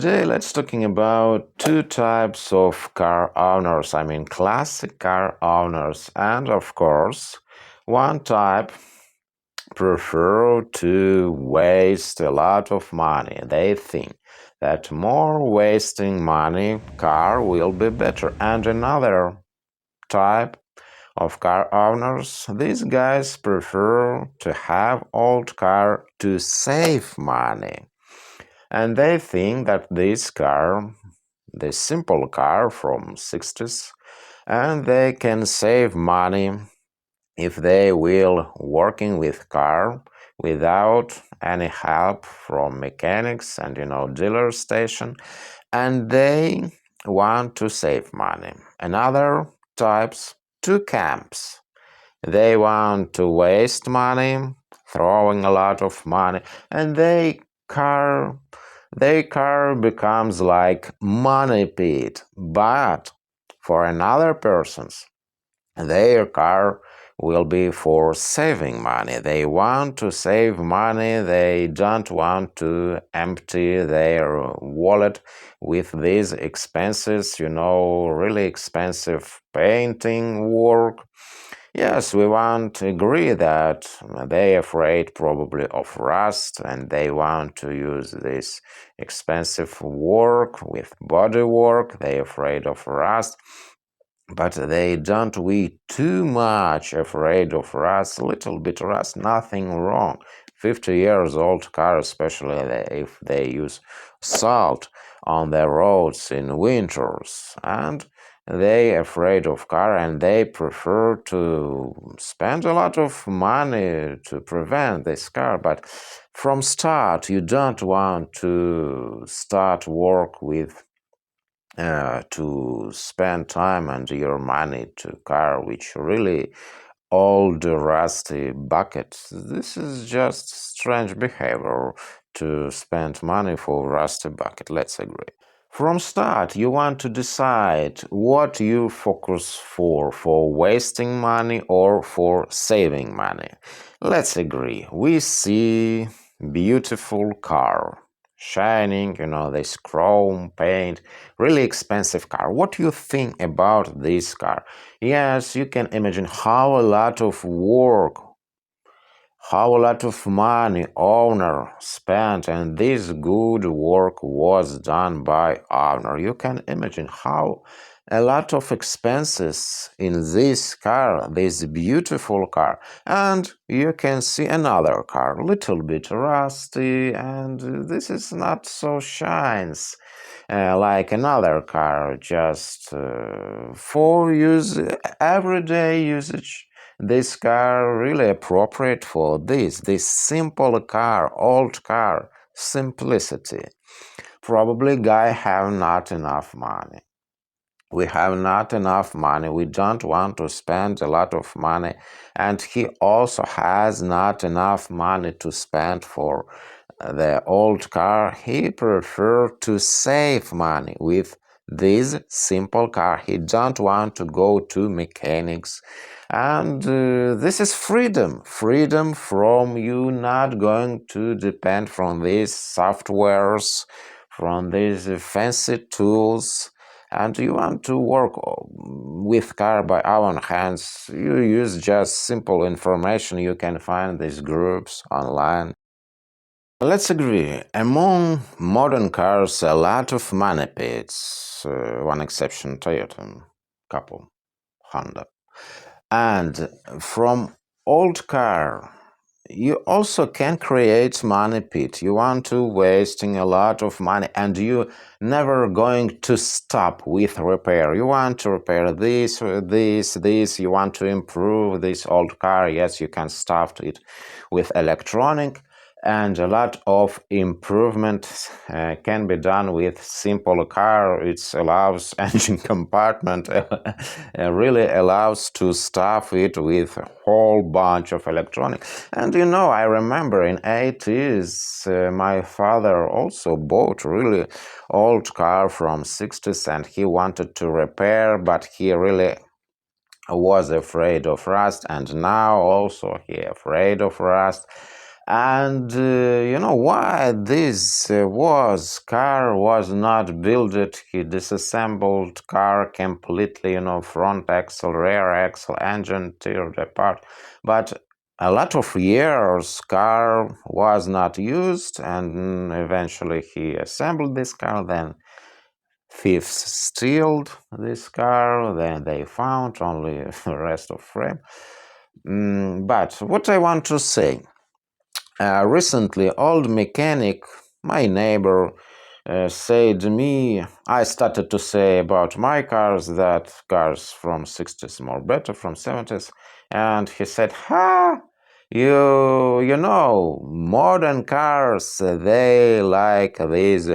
Today let's talking about two types of car owners, I mean classic car owners, and of course one type prefer to waste a lot of money. They think that more wasting money car will be better, and another type of car owners, these guys prefer to have old car to save money. And they think that this car, this simple car from 60s, and they can save money if they will working with car without any help from mechanics and dealer station, and they want to save money. Another types, two camps. They want to waste money, throwing a lot of money, and their car becomes like money pit. But for another person's, their car will be for saving money. They want to save money. They don't want to empty their wallet with these expenses, really expensive painting work. Yes, we want to agree that they're afraid probably of rust and they want to use this expensive work with body work. They're afraid of rust, but they don't we too much afraid of rust, a little bit rust, nothing wrong. 50 years old car, especially if they use salt on their roads in winters, and they afraid of car and they prefer to spend a lot of money to prevent this car. But from start you don't want to start work with to spend time and your money to car which really old rusty bucket. This is just strange behavior to spend money for rusty bucket, let's agree. From start you want to decide what you focus for wasting money or for saving money. Let's agree, we see beautiful car shining, this chrome paint, really expensive car. What do you think about this car? Yes, you can imagine how a lot of work, how a lot of money owner spent, and this good work was done by owner. You can imagine how a lot of expenses in this car, this beautiful car, and you can see another car, little bit rusty, and this is not so shines like another car, just for use everyday usage. This car really appropriate for this simple car, old car, simplicity. Probably guy have not enough money. We have not enough money. We don't want to spend a lot of money, and he also has not enough money to spend for the old car. He prefer to save money with this simple car. He don't want to go to mechanics, and this is freedom from you not going to depend from these softwares, from these fancy tools, and you want to work with car by own hands. You use just simple information. You can find these groups online. Let's agree, among modern cars, a lot of money pits, one exception, Toyota, couple, Honda. And from old car, you also can create money pit. You want to wasting a lot of money and you never going to stop with repair. You want to repair this, this, you want to improve this old car. Yes, you can start it with electronic, and a lot of improvements can be done with simple car. It allows engine compartment really allows to stuff it with a whole bunch of electronic. And I remember in 80s my father also bought really old car from 60s and he wanted to repair, but he really was afraid of rust, and now also he afraid of rust. And you know why this car was not built. He disassembled car completely, front axle, rear axle, engine teared apart. But a lot of years car was not used, and eventually he assembled this car. Then thieves steal this car. Then they found only the rest of frame. But what I want to say. Recently, old mechanic, my neighbor, said to me, I started to say about my cars that cars from 60s more better from 70s, and he said, "Ha, modern cars, they like these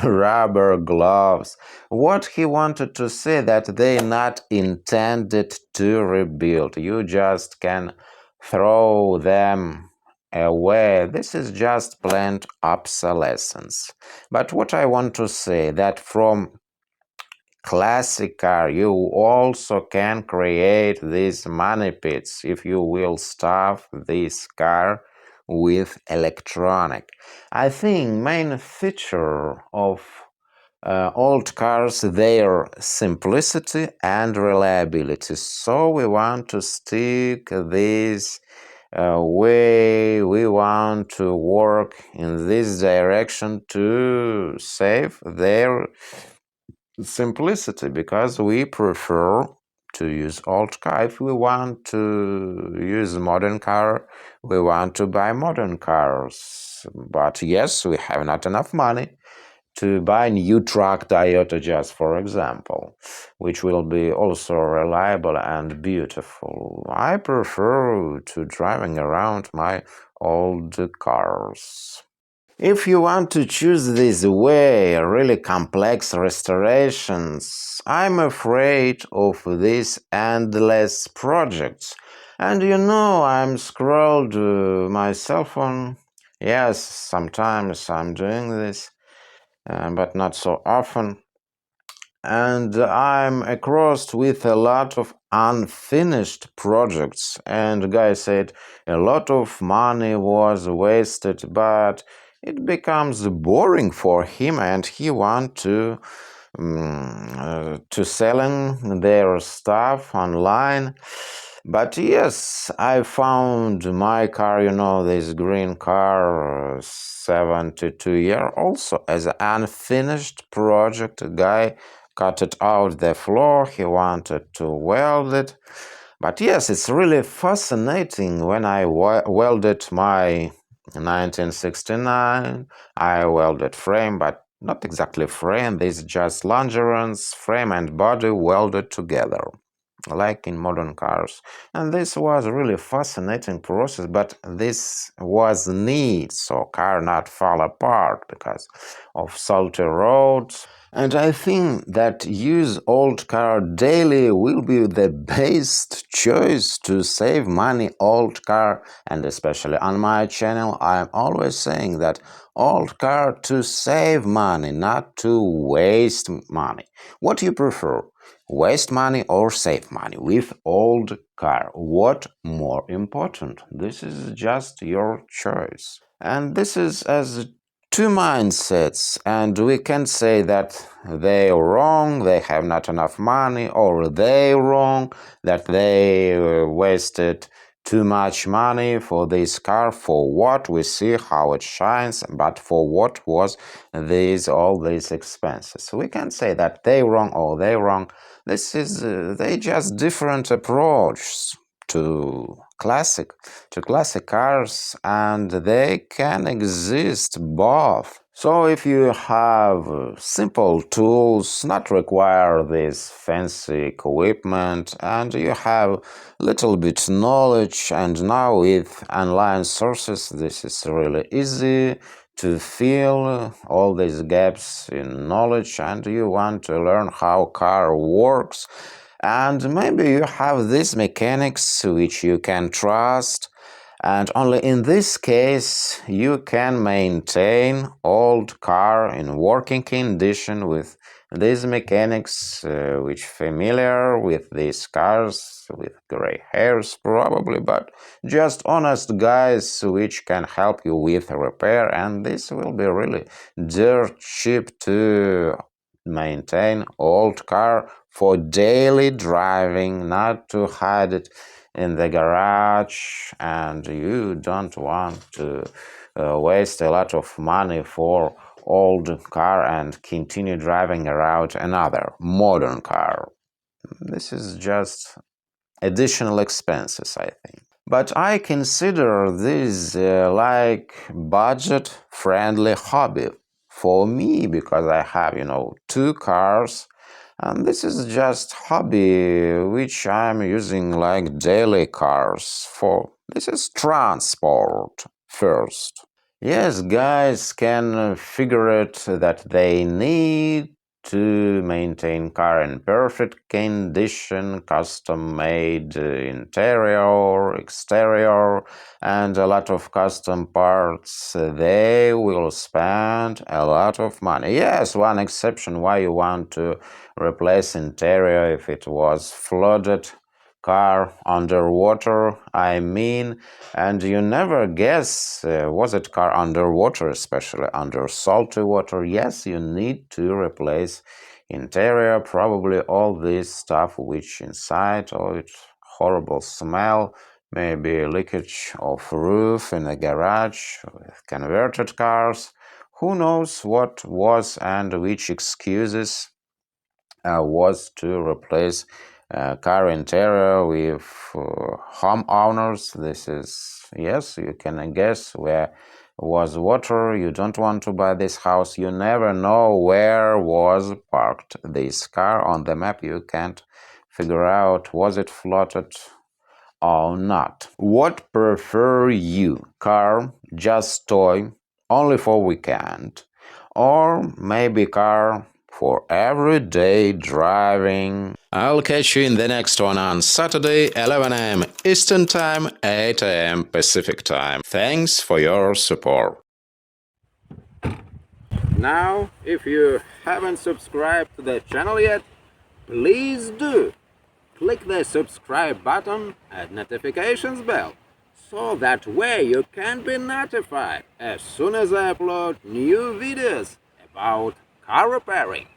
rubber gloves." What he wanted to say that they not intended to rebuild. You just can throw them away. This is just planned obsolescence. But what I want to say that from classic car you also can create these money pits if you will stuff this car with electronic. I think main feature of old cars, their simplicity and reliability. So we want to stick this way. We want to work in this direction to save their simplicity because we prefer to use old car. If we want to use modern car, we want to buy modern cars. But yes, we have not enough money to buy new truck Toyota Jazz, for example, which will be also reliable and beautiful. I prefer to driving around my old cars. If you want to choose this way, really complex restorations, I'm afraid of these endless projects. And I'm scrolled my cell phone. Yes, sometimes I'm doing this, but not so often. And I'm across with a lot of unfinished projects. And the guy said a lot of money was wasted, but it becomes boring for him, and he want to selling their stuff online. But yes, I found my car, this green car, 72-year, also as an unfinished project. A guy cut it out the floor. He wanted to weld it. But yes, it's really fascinating. When I welded my 1969, I welded frame, but not exactly frame. This is just longerons, frame and body welded together, like in modern cars. And this was a really fascinating process, but this was neat, so car not fall apart because of salty roads. And I think that use old car daily will be the best choice to save money. Old car, and especially on my channel, I'm always saying that old car to save money, not to waste money. What do you prefer? Waste money or save money with old car? What more important? This is just your choice. And this is as two mindsets, and we can say that they are wrong, they have not enough money, or they wrong, that they wasted too much money for this car. For what? We see how it shines, but for what was all these expenses? We can say that they wrong or they wrong. This is they just different approach to classic cars, and they can exist both. So if you have simple tools, not require this fancy equipment, and you have little bit knowledge, and now with online sources this is really easy to fill all these gaps in knowledge, and you want to learn how car works, and maybe you have these mechanics which you can trust, And only in this case you can maintain old car in working condition with these mechanics which familiar with these cars with gray hairs probably, but just honest guys which can help you with repair, and this will be really dirt cheap to maintain old car for daily driving, not to hide it in the garage, and you don't want to waste a lot of money for old car and continue driving around another modern car. This is just additional expenses, I think. But I consider this like budget-friendly hobby for me because I have, two cars, and this is just hobby which I'm using like daily cars for. This is transport first. Yes, guys can figure it that they need to maintain car in perfect condition, custom-made interior, exterior, and a lot of custom parts. They will spend a lot of money. Yes, one exception why you want to replace interior if it was flooded car underwater, I mean, and you never guess was it car underwater, especially under salty water. Yes, you need to replace interior, probably all this stuff which inside, oh, it's horrible smell, maybe leakage of roof in a garage with converted cars. Who knows what was and which excuses was to replace car interior with homeowners. This is, yes, you can guess where was water. You don't want to buy this house. You never know where was parked this car. On the map you can't figure out was it flooded or not. What prefer you? Car, just toy, only for weekend, or maybe car for everyday driving? I'll catch you in the next one on Saturday, 11 a.m. Eastern Time, 8 a.m. Pacific Time. Thanks for your support. Now, if you haven't subscribed to the channel yet, please do. Click the subscribe button and notifications bell, so that way you can be notified as soon as I upload new videos about car repairing.